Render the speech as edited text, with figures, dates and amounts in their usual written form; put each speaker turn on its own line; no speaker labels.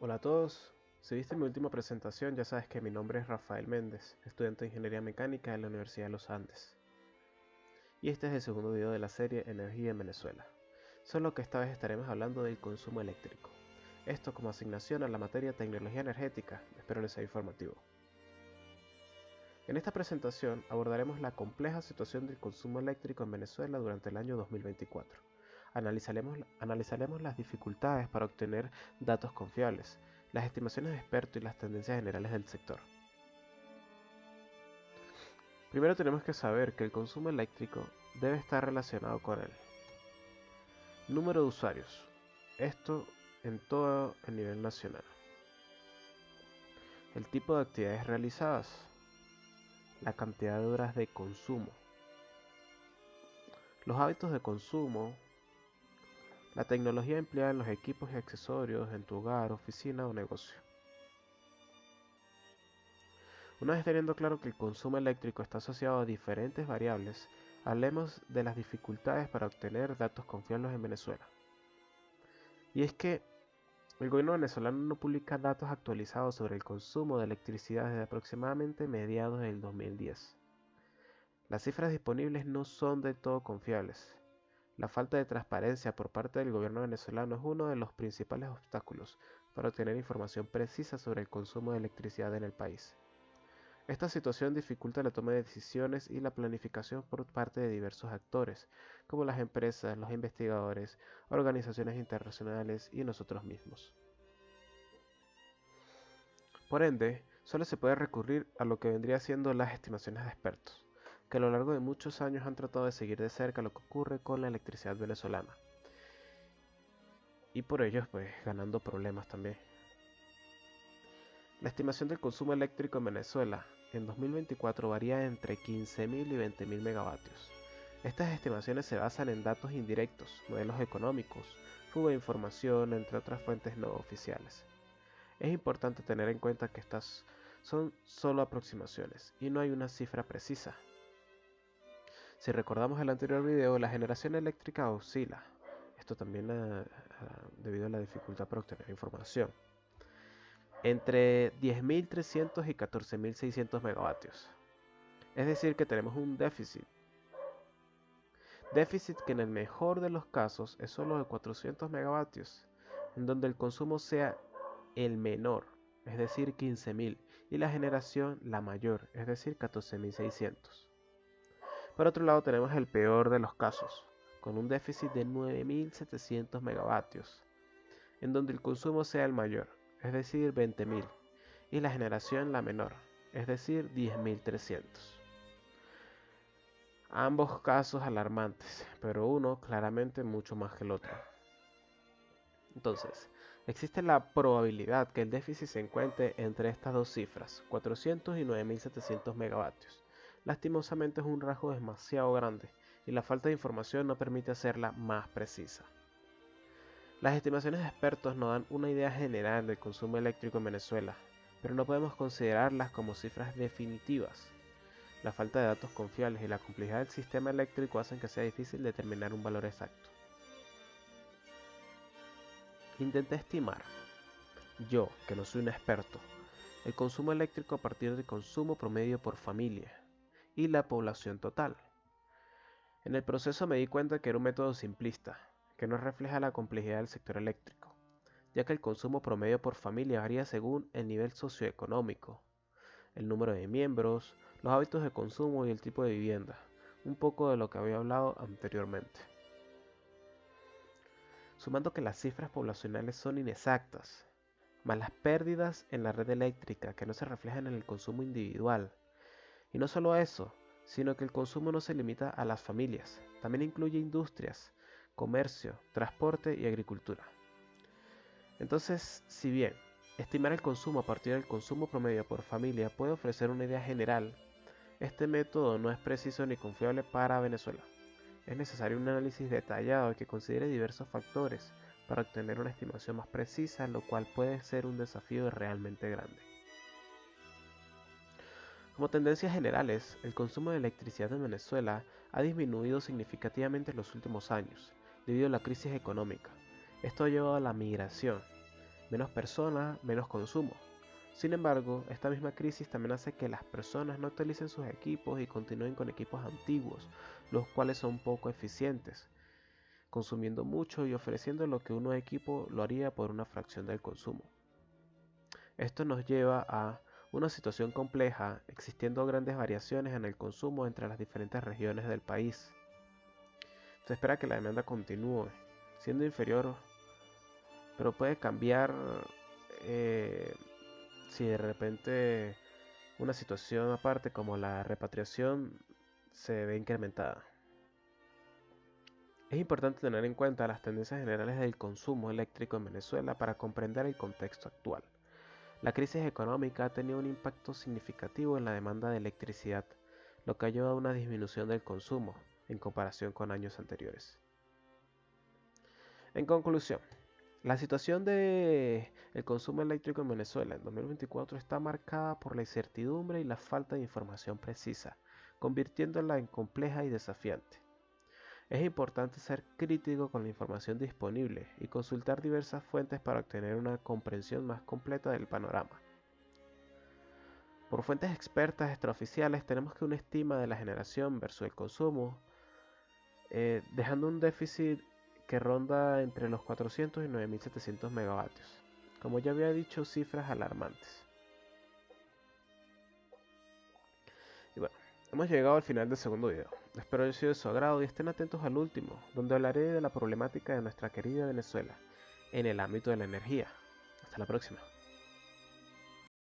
Hola a todos, si viste mi última presentación ya sabes que mi nombre es Rafael Méndez, estudiante de Ingeniería Mecánica de la Universidad de los Andes. Y este es el segundo video de la serie Energía en Venezuela, solo que esta vez estaremos hablando del consumo eléctrico. Esto como asignación a la materia Tecnología Energética, espero les sea informativo. En esta presentación abordaremos la compleja situación del consumo eléctrico en Venezuela durante el año 2024. Analizaremos las dificultades para obtener datos confiables, las estimaciones de expertos y las tendencias generales del sector. Primero tenemos que saber que el consumo eléctrico debe estar relacionado con el número de usuarios, esto en todo el nivel nacional, el tipo de actividades realizadas, la cantidad de horas de consumo, los hábitos de consumo, la tecnología empleada en los equipos y accesorios en tu hogar, oficina o negocio. Una vez teniendo claro que el consumo eléctrico está asociado a diferentes variables, hablemos de las dificultades para obtener datos confiables en Venezuela. Y es que el gobierno venezolano no publica datos actualizados sobre el consumo de electricidad desde aproximadamente mediados del 2010. Las cifras disponibles no son del todo confiables. La falta de transparencia por parte del gobierno venezolano es uno de los principales obstáculos para obtener información precisa sobre el consumo de electricidad en el país. Esta situación dificulta la toma de decisiones y la planificación por parte de diversos actores, como las empresas, los investigadores, organizaciones internacionales y nosotros mismos. Por ende, solo se puede recurrir a lo que vendría siendo las estimaciones de expertos, que a lo largo de muchos años han tratado de seguir de cerca lo que ocurre con la electricidad venezolana. Y por ello, pues, ganando problemas también. La estimación del consumo eléctrico en Venezuela en 2024 varía entre 15.000 y 20.000 megavatios. Estas estimaciones se basan en datos indirectos, modelos económicos, fuga de información, entre otras fuentes no oficiales. Es importante tener en cuenta que estas son solo aproximaciones y no hay una cifra precisa. Si recordamos el anterior video, la generación eléctrica oscila, esto también debido a la dificultad para obtener información, entre 10.300 y 14.600 megavatios. Es decir que tenemos un déficit que en el mejor de los casos es solo de 400 megavatios, en donde el consumo sea el menor, es decir 15.000, y la generación la mayor, es decir 14.600. Por otro lado tenemos el peor de los casos, con un déficit de 9.700 megavatios, en donde el consumo sea el mayor, es decir 20.000, y la generación la menor, es decir 10.300. Ambos casos alarmantes, pero uno claramente mucho más que el otro. Entonces, existe la probabilidad que el déficit se encuentre entre estas dos cifras, 400 y 9.700 megavatios. Lastimosamente es un rasgo demasiado grande y la falta de información no permite hacerla más precisa. Las estimaciones de expertos nos dan una idea general del consumo eléctrico en Venezuela, pero no podemos considerarlas como cifras definitivas. La falta de datos confiables y la complejidad del sistema eléctrico hacen que sea difícil determinar un valor exacto. Intenté estimar, yo, que no soy un experto, el consumo eléctrico a partir del consumo promedio por familia y la población total. En el proceso me di cuenta que era un método simplista, que no refleja la complejidad del sector eléctrico, ya que el consumo promedio por familia varía según el nivel socioeconómico, el número de miembros, los hábitos de consumo y el tipo de vivienda, un poco de lo que había hablado anteriormente. Sumando que las cifras poblacionales son inexactas, más las pérdidas en la red eléctrica que no se reflejan en el consumo individual. Y no solo eso, sino que el consumo no se limita a las familias, también incluye industrias, comercio, transporte y agricultura. Entonces, si bien estimar el consumo a partir del consumo promedio por familia puede ofrecer una idea general, este método no es preciso ni confiable para Venezuela. Es necesario un análisis detallado que considere diversos factores para obtener una estimación más precisa, lo cual puede ser un desafío realmente grande. Como tendencias generales, el consumo de electricidad en Venezuela ha disminuido significativamente en los últimos años, debido a la crisis económica. Esto ha llevado a la migración Menos personas, menos consumo. Sin embargo, esta misma crisis también hace que las personas no actualicen sus equipos y continúen con equipos antiguos, los cuales son poco eficientes, consumiendo mucho y ofreciendo lo que un nuevo equipo lo haría por una fracción del consumo. Esto nos lleva a una situación compleja, existiendo grandes variaciones en el consumo entre las diferentes regiones del país. Se espera que la demanda continúe siendo inferior, pero puede cambiar eh, si de repente una situación aparte como la repatriación se ve incrementada. Es importante tener en cuenta las tendencias generales del consumo eléctrico en Venezuela para comprender el contexto actual. La crisis económica ha tenido un impacto significativo en la demanda de electricidad, lo que ha llevado a una disminución del consumo en comparación con años anteriores. En conclusión, la situación del consumo eléctrico en Venezuela en 2024 está marcada por la incertidumbre y la falta de información precisa, convirtiéndola en compleja y desafiante. Es importante ser crítico con la información disponible y consultar diversas fuentes para obtener una comprensión más completa del panorama. Por fuentes expertas extraoficiales tenemos que una estima de la generación versus el consumo, dejando un déficit que ronda entre los 400 y 9700 megavatios. Como ya había dicho, cifras alarmantes. Y bueno, hemos llegado al final del segundo video. Espero haya sido de su agrado y estén atentos al último, donde hablaré de la problemática de nuestra querida Venezuela en el ámbito de la energía. Hasta la próxima.